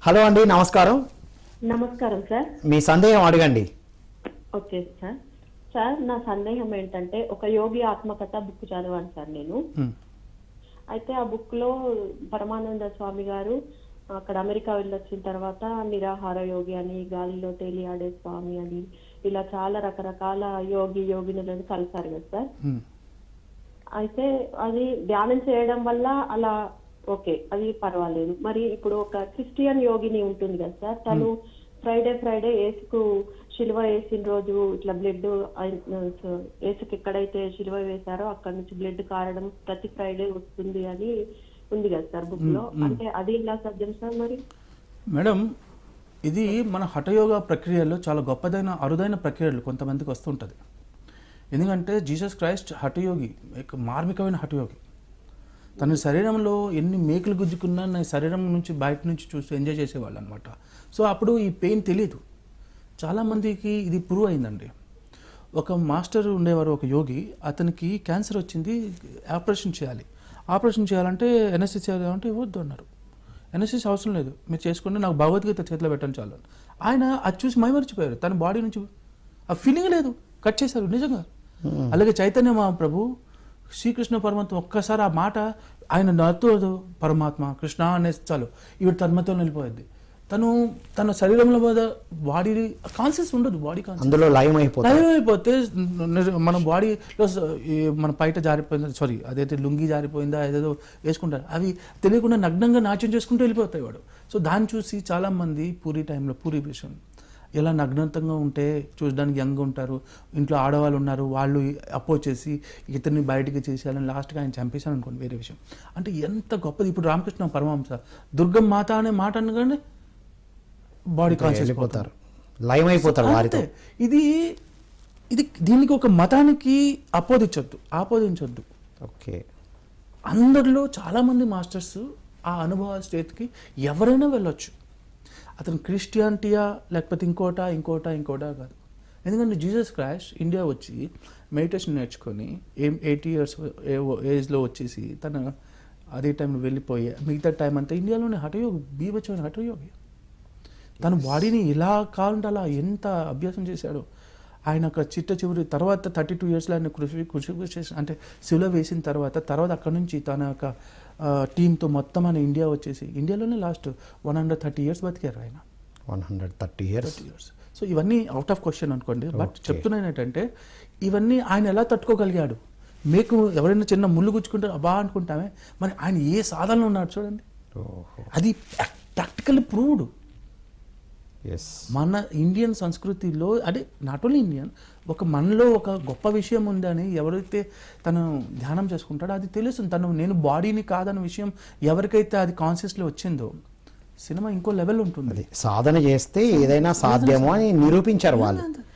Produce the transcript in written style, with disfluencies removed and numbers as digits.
Hello అండి, నమస్కారం. నమస్కారం సార్. మీ సందేహం అడగండి. Okay sir. సార్ నా సందేహం ఏంటంటే, ఒక యోగి ఆత్మకథ బుక్ చదివాను సార్ నేను. అయితే ఆ బుక్ లో పరమానంద స్వామి గారు అక్కడ అమెరికా వెళ్ళొచ్చిన తర్వాత నిరాహార యోగి అని, గాలిలో తేలియాడే స్వామి అని, ఇలా చాలా రకరకాల యోగినులను కలిసారు కదా సార్. అయితే అది ధ్యానం చేయడం వల్ల అలా ఓకే, అది పర్వాలేదు. మరి ఇప్పుడు ఒక క్రిస్టియన్ యోగిని ఉంటుంది కదా సార్, తను ఫ్రైడే ఏసుకు శిలువ వేసిన రోజు ఇట్లా బ్లడ్, ఏసుకు ఎక్కడైతే శిలువ వేశారో అక్కడ నుంచి బ్లడ్ కారడం ప్రతి ఫ్రైడే వస్తుంది అని ఉంది కదా సార్ బుక్ లో. అంటే అది ఇలా సాధ్యం సార్? మరి మేడం, ఇది మన హఠయోగ ప్రక్రియలో చాలా గొప్పదైన అరుదైన ప్రక్రియలు కొంతమందికి వస్తుంటుంది. ఎందుకంటే జీసస్ క్రైస్ట్ హఠయోగి, మార్మికమైన హఠయోగి. తన శరీరంలో ఎన్ని మేకులు గుజ్జుకున్నా నా శరీరం నుంచి బయట నుంచి చూస్తూ ఎంజాయ్ చేసేవాళ్ళు అనమాట. సో అప్పుడు ఈ పెయిన్ తెలియదు. చాలామందికి ఇది ప్రూవ్ అయిందండి. ఒక మాస్టర్ ఉండేవారు, ఒక యోగి, అతనికి క్యాన్సర్ వచ్చింది, ఆపరేషన్ చేయాలంటే ఎన్ఎస్సి చేయాలంటే ఇవ్వద్దు అన్నారు. ఎన్ఎస్సి అవసరం లేదు, మీరు చేసుకుంటే నాకు భగవద్గీత చేతిలో పెట్టండి చాలు. ఆయన అది చూసి మైమరిచిపోయారు, తన బాడీ నుంచి ఆ ఫీలింగ్ లేదు, కట్ చేశారు నిజంగా. అలాగే చైతన్య మహాప్రభు, శ్రీకృష్ణ పరమాత్మ ఒక్కసారి ఆ మాట ఆయన నాతో పరమాత్మ కృష్ణ అనే చాలు, ఈవిడ తన్మతో వెళ్ళిపోయింది. తను తన శరీరంలో మీద బాడీ కాన్షియస్ ఉండదు, బాడీ అందులో లయం అయిపోతే మన బాడీలో మన పైట జారిపోయిందా, సారీ అదైతే లుంగి జారిపోయిందా ఏదేదో వేసుకుంటారు, అవి తెలియకుండా నగ్నంగా నాట్యం చేసుకుంటూ వెళ్ళిపోతాయి వాడు. సో దాన్ని చూసి చాలామంది పూరి విషయం ఎలా నగ్నంతంగా ఉంటే చూడడానికి యంగ్ ఉంటారు, ఇంట్లో ఆడవాళ్ళు ఉన్నారు, వాళ్ళు అపోజ్ చేసి ఇతన్ని బయటికి చేసేయాలని లాస్ట్గా ఆయన చంపేశాను అనుకోండి, వేరే విషయం. అంటే ఎంత గొప్పది. ఇప్పుడు రామకృష్ణ పరమహంస దుర్గం మాత అనే మాట అనగానే బాడీ కాన్షియస్ అయిపోతారు, లయం అయిపోతారు. ఇది దీనికి ఒక మతానికి ఆపోదించొద్దు. ఓకే, అందరిలో చాలామంది మాస్టర్స్ ఆ అనుభవ స్టేట్కి ఎవరైనా వెళ్ళొచ్చు. అతను క్రిస్టియానిటీయా లేకపోతే ఇంకోటా కాదు. ఎందుకంటే జీసస్ క్రైస్ట్ ఇండియా వచ్చి మెడిటేషన్ నేర్చుకొని 80 years ఏజ్లో వచ్చేసి తన అదే టైంలో వెళ్ళిపోయి మిగతా టైం అంతా ఇండియాలోనే హఠయోగి, బీభత్సమైన హఠయోగి. తన బాడీని ఇలా కావాలంటే అలా ఎంత అభ్యాసం చేశాడో. ఆయన ఒక చివరి తర్వాత 32 yearsలో ఆయన కృషి చేసి అంటే శిలువ వేసిన తర్వాత అక్కడ నుంచి తన యొక్క టీంతో మొత్తం ఆయన ఇండియా వచ్చేసి ఇండియాలోనే లాస్ట్ 130 years బతికారు ఆయన. 130 years. సో ఇవన్నీ అవుట్ ఆఫ్ క్వశ్చన్ అనుకోండి. బట్ చెప్తున్నాను ఏంటంటే ఇవన్నీ ఆయన ఎలా తట్టుకోగలిగాడు. మీకు ఎవరైనా చిన్న ముళ్ళు గుచ్చుకుంటే అబ్బా అనుకుంటామే, మరి ఆయన ఏ సాధనలో ఉన్నాడు చూడండి. అది ప్రాక్టికల్లీ ప్రూవ్డ్. మన ఇండియన్ సంస్కృతిలో, అదే నాట్ ఓన్లీ ఇండియన్, మనలో ఒక గొప్ప విషయం ఉందని ఎవరైతే తను ధ్యానం చేసుకుంటాడో అది తెలుస్తుంది. నేను బాడీని కాదన్న విషయం ఎవరికైతే అది కాన్షియస్లో వచ్చిందో సినిమా ఇంకో లెవెల్ ఉంటుంది. సాధన చేస్తే ఏదైనా సాధ్యమో అని నిరూపించారు వాళ్ళు.